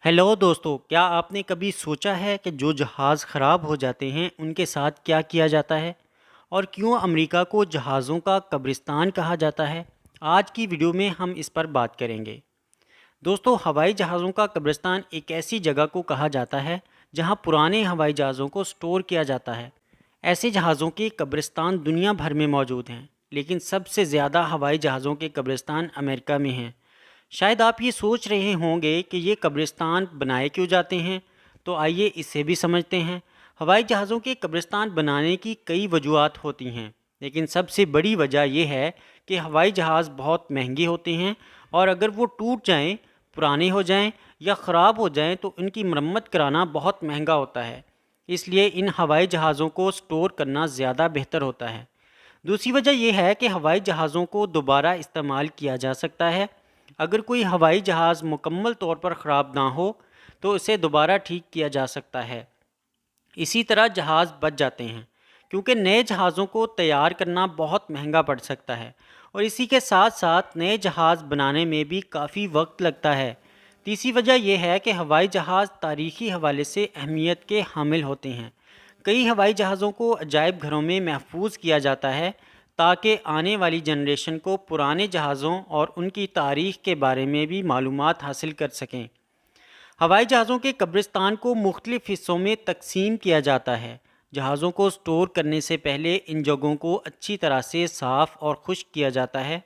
Hello दोस्तों, क्या आपने कभी सोचा है कि जो जहाज़ ख़राब हो जाते हैं उनके साथ क्या किया जाता है और क्यों अमेरिका को जहाज़ों का कब्रिस्तान कहा जाता है? आज की वीडियो में हम इस पर बात करेंगे। दोस्तों, हवाई जहाज़ों का कब्रिस्तान एक ऐसी जगह को कहा जाता है जहां पुराने हवाई जहाज़ों को स्टोर किया जाता है। ऐसे जहाज़ों के कब्रिस्तान दुनिया भर में मौजूद हैं, लेकिन सबसे ज़्यादा हवाई जहाज़ों के कब्रिस्तान अमेरिका में हैं। शायद आप ये सोच रहे होंगे कि ये कब्रिस्तान बनाए क्यों जाते हैं, तो आइए इसे भी समझते हैं। हवाई जहाज़ों के कब्रिस्तान बनाने की कई वजूहत होती हैं, लेकिन सबसे बड़ी वजह यह है कि हवाई जहाज़ बहुत महंगे होते हैं और अगर वो टूट जाएं, पुराने हो जाएं या ख़राब हो जाएं तो इनकी मरम्मत कराना बहुत महंगा होता है। इसलिए इन हवाई जहाज़ों को स्टोर करना ज़्यादा बेहतर होता है। दूसरी वजह यह है कि हवाई जहाज़ों को दोबारा इस्तेमाल किया जा सकता है। अगर कोई हवाई जहाज़ मुकम्मल तौर पर ख़राब ना हो तो इसे दोबारा ठीक किया जा सकता है। इसी तरह जहाज़ बच जाते हैं, क्योंकि नए जहाज़ों को तैयार करना बहुत महंगा पड़ सकता है और इसी के साथ साथ नए जहाज़ बनाने में भी काफ़ी वक्त लगता है। तीसरी वजह यह है कि हवाई जहाज़ तारीख़ी हवाले से अहमियत के हामिल होते हैं। कई हवाई जहाज़ों को अजायब घरों में महफूज किया जाता है ताकि आने वाली जनरेशन को पुराने जहाज़ों और उनकी तारीख़ के बारे में भी मालूमात हासिल कर सकें। हवाई जहाज़ों के कब्रिस्तान को मुख्तलिफ़ हिस्सों में तकसीम किया जाता है। जहाज़ों को स्टोर करने से पहले इन जगहों को अच्छी तरह से साफ़ और खुश्क किया जाता है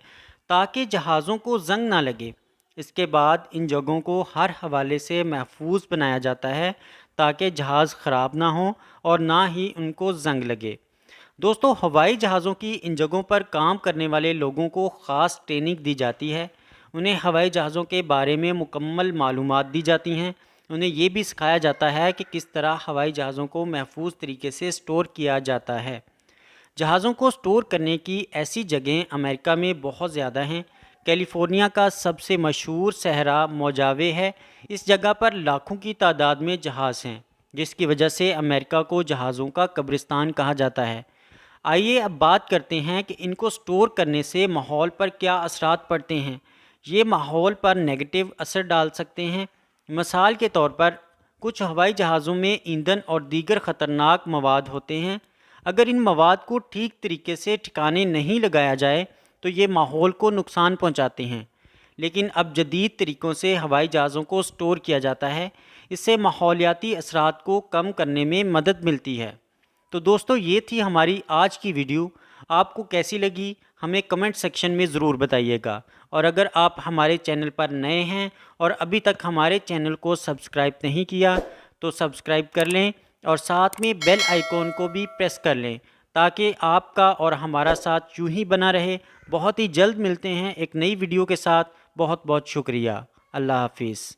ताकि जहाज़ों को जंग ना लगे। इसके बाद इन जगहों को हर हवाले से महफूज बनाया जाता है ताकि जहाज़ ख़राब ना हो और ना ही उनको जंग लगे। दोस्तों, हवाई जहाज़ों की इन जगहों पर काम करने वाले लोगों को ख़ास ट्रेनिंग दी जाती है। उन्हें हवाई जहाज़ों के बारे में मुकम्मल मालूमात दी जाती हैं। उन्हें ये भी सिखाया जाता है कि किस तरह हवाई जहाज़ों को महफूज तरीके से स्टोर किया जाता है। जहाज़ों को स्टोर करने की ऐसी जगहें अमेरिका में बहुत ज़्यादा हैं। कैलिफोर्निया का सबसे मशहूर सहरा मोजावे है। इस जगह पर लाखों की तादाद में जहाज़ हैं, जिसकी वजह से अमेरिका को जहाज़ों का कब्रिस्तान कहा जाता है। आइए अब बात करते हैं कि इनको स्टोर करने से माहौल पर क्या असरात पड़ते हैं। ये माहौल पर नेगेटिव असर डाल सकते हैं। मिसाल के तौर पर कुछ हवाई जहाज़ों में ईंधन और दीगर ख़तरनाक मवाद होते हैं। अगर इन मवाद को ठीक तरीके से ठिकाने नहीं लगाया जाए तो ये माहौल को नुकसान पहुंचाते हैं। लेकिन अब जदीद तरीक़ों से हवाई जहाज़ों को स्टोर किया जाता है। इससे माहौलियाती असरात को कम करने में मदद मिलती है। तो दोस्तों, ये थी हमारी आज की वीडियो। आपको कैसी लगी हमें कमेंट सेक्शन में ज़रूर बताइएगा। और अगर आप हमारे चैनल पर नए हैं और अभी तक हमारे चैनल को सब्सक्राइब नहीं किया तो सब्सक्राइब कर लें और साथ में बेल आइकॉन को भी प्रेस कर लें ताकि आपका और हमारा साथ यूं ही बना रहे। बहुत ही जल्द मिलते हैं एक नई वीडियो के साथ। बहुत बहुत शुक्रिया। अल्लाह हाफिज़।